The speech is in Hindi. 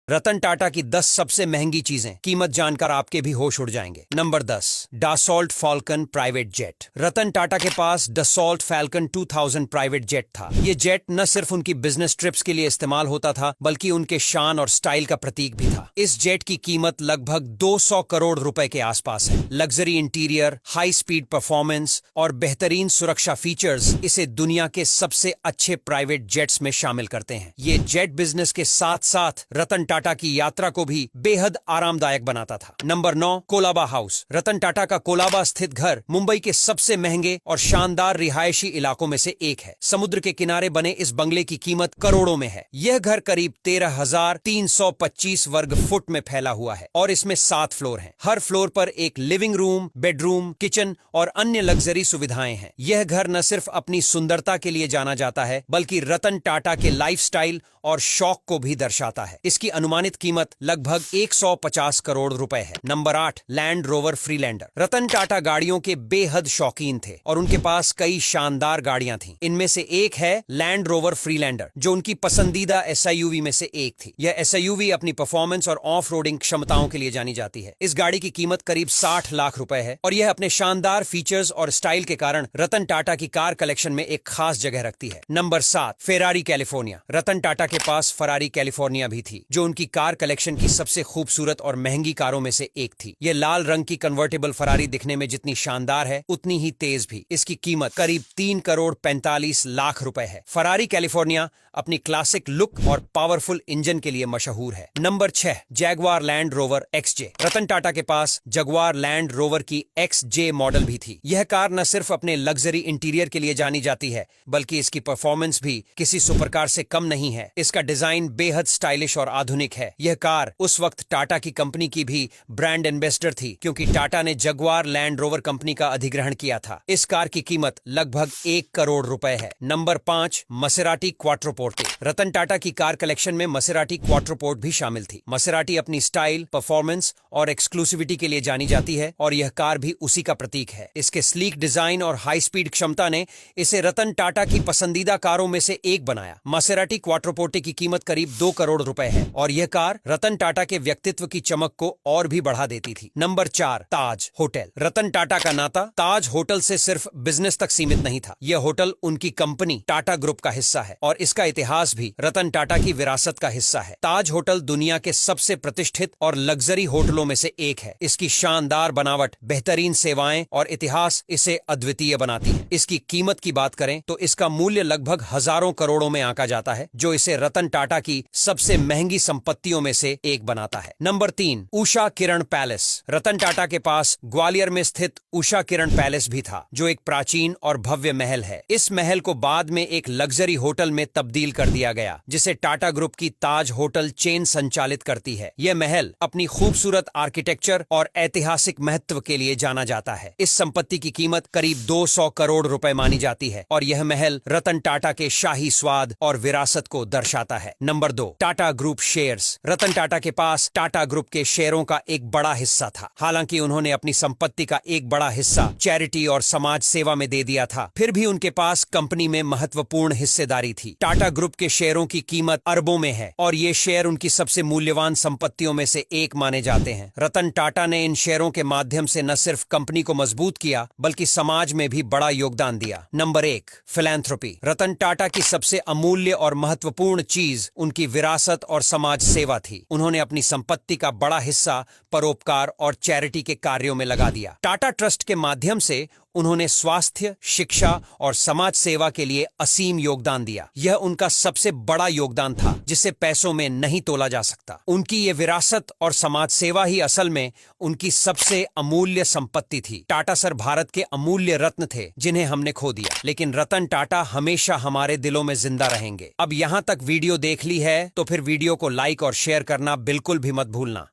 रतन टाटा की 10 सबसे महंगी चीजें, कीमत जानकर आपके भी होश उड़ जाएंगे। Number 10, Dassault Falcon private jet. Ratan Tata के पास डसॉल्ट फाल्कन 2000 प्राइवेट जेट था। ये जेट न सिर्फ उनकी बिजनेस ट्रिप्स के लिए इस्तेमाल होता था, बल्कि उनके शान और स्टाइल का प्रतीक भी था। इस जेट की कीमत लगभग 200 करोड़ रुपए के आसपास है। Luxury interior, high speed performance और बेहतरीन सुरक्षा फीचर्स इसे दुनिया के सबसे अच्छे प्राइवेट जेट्स में शामिल करते हैं। ये जेट बिजनेस के साथ साथ रतन टाटा की यात्रा को भी बेहद आरामदायक बनाता था। Number 9, Colaba house. रतन टाटा का कोलाबा स्थित घर मुंबई के सबसे महंगे और शानदार रिहायशी इलाकों में से एक है। समुद्र के किनारे बने इस बंगले की कीमत करोड़ों में है। यह घर करीब 13,325 वर्ग फुट में फैला हुआ है और इसमें 7 फ्लोर हैं। हर फ्लोर पर एक लिविंग रूम, बेडरूम, किचन और अन्य लग्जरी सुविधाएं हैं। यह घर न सिर्फ अपनी सुंदरता के लिए जाना जाता है, बल्कि रतन टाटा के लाइफस्टाइल और शौक को भी दर्शाता है। इसकी अनुमानित कीमत लगभग 150 करोड़ रुपए है। Number 8, Land Rover Freelander. Ratan Tata गाड़ियों के बेहद शौकीन थे और उनके पास कई शानदार गाड़ियां थीं। इनमें से एक है लैंड रोवर फ्रीलैंडर, जो उनकी पसंदीदा एसयूवी में से एक थी। यह एसयूवी अपनी परफॉर्मेंस और ऑफ रोडिंग क्षमताओं के लिए जानी जाती है। इस गाड़ी की कीमत करीब 60 लाख रुपए है और यह अपने शानदार फीचर्स और स्टाइल के कारण रतन टाटा की कार कलेक्शन में एक खास जगह रखती है। Number 7, Ferrari California. Ratan Tata के पास फरारी कैलिफोर्निया भी थी, जो उनकी कार कलेक्शन की सबसे खूबसूरत और महंगी कारों में से एक थी। यह लाल रंग की कन्वर्टेबल फरारी दिखने में जितनी शानदार है, उतनी ही तेज भी। इसकी कीमत करीब 3 करोड़ 45 लाख रुपए है। फरारी कैलिफोर्निया अपनी क्लासिक लुक और पावरफुल इंजन के लिए मशहूर है। Number 6, Jaguar Land Rover XJ. Ratan Tata के पास जगुआर लैंड रोवर की एक्सजे मॉडल भी थी। यह कार न सिर्फ अपने लग्जरी इंटीरियर के लिए जानी जाती है, बल्कि इसकी परफॉर्मेंस भी किसी सुपरकार से कम नहीं है। इसका डिजाइन बेहद स्टाइलिश और आधुनिक है। यह कार उस वक्त टाटा की कंपनी की भी ब्रांड एम्बेसडर थी, क्योंकि टाटा ने जगुआर लैंड रोवर कंपनी का अधिग्रहण किया था। इस कार की कीमत लगभग 1 करोड़ रुपए है। Number 5, Maserati Quattroporte. Ratan Tata की कार कलेक्शन में मसेराटी क्वाट्रोपोर्ट भी शामिल थी। मसेराटी अपनी स्टाइल, परफॉर्मेंस और एक्सक्लूसिविटी के लिए जानी जाती है और यह कार भी उसी का प्रतीक है। इसके स्लीक डिजाइन और हाई स्पीड क्षमता ने इसे रतन टाटा की पसंदीदा कारों में से एक बनाया। मसेराटी क्वाट्रोपोर्टे की कीमत करीब 2 करोड़ रुपए है और यह कार रतन टाटा के व्यक्तित्व की चमक को और भी बढ़ा देती थी। नंबर 4, ताज होटल। रतन टाटा का नाता ताज होटल से सिर्फ बिजनेस तक सीमित नहीं था। यह होटल उनकी कंपनी टाटा ग्रुप का हिस्सा है और इसका इतिहास भी रतन टाटा की विरासत का हिस्सा है। ताज होटल दुनिया के सबसे प्रतिष्ठित और लग्जरी होटलों में से एक है। इसकी शानदार बनावट, बेहतरीन सेवाएं और इतिहास इसे अद्वितीय बनाती है। इसकी कीमत की बात करें तो इसका मूल्य लगभग हजारों करोड़ों में आंका जाता है, जो इसे रतन टाटा की सबसे महंगी संपत्तियों में से एक बनाता है। Number 3, Usha Kiran palace. रतन टाटा के पास ग्वालियर में स्थित उषा किरण पैलेस भी था, जो एक प्राचीन और भव्य महल है। इस महल को बाद में एक लग्जरी होटल में तब्दील कर दिया गया, जिसे टाटा ग्रुप की ताज होटल चेन संचालित करती है। यह महल अपनी खूबसूरत आर्किटेक्चर और ऐतिहासिक महत्व के लिए जाना जाता है। इस संपत्ति की कीमत करीब 200 करोड़ रुपए मानी जाती है और यह महल रतन टाटा के शाही स्वाद और विरासत को दर्शाता है। Number 2, Tata group shares. Ratan Tata के पास टाटा ग्रुप के शेयरों का एक बड़ा हिस्सा था। हालांकि उन्होंने अपनी संपत्ति का एक बड़ा हिस्सा चैरिटी और समाज सेवा में दे दिया था, फिर भी उनके पास कंपनी में महत्वपूर्ण हिस्सेदारी थी। टाटा ग्रुप के शेयरों की कीमत अरबों में है और ये शेयर उनकी सबसे मूल्यवान संपत्तियों में से एक माने जाते हैं। रतन टाटा ने इन शेयरों के माध्यम से न सिर्फ कंपनी को मजबूत किया, बल्कि समाज में भी बड़ा योगदान दिया। Number 1, philanthropy. रतन टाटा की सबसे अमूल्य और महत्वपूर्ण चीज उनकी विरासत और समाज सेवा थी। उन्होंने अपनी संपत्ति का बड़ा हिस्सा परोपकार और चैरिटी के कार्यों में लगा दिया। टाटा ट्रस्ट के माध्यम से उन्होंने स्वास्थ्य, शिक्षा और समाज सेवा के लिए असीम योगदान दिया। यह उनका सबसे बड़ा योगदान था, जिसे पैसों में नहीं तोला जा सकता। उनकी ये विरासत और समाज सेवा ही असल में उनकी सबसे अमूल्य संपत्ति थी। टाटा सर भारत के अमूल्य रत्न थे, जिन्हें हमने खो दिया, लेकिन रतन टाटा हमेशा हमारे दिलों में जिंदा रहेंगे। अब यहाँ तक वीडियो देख ली है तो फिर वीडियो को लाइक और शेयर करना बिल्कुल भी मत भूलना।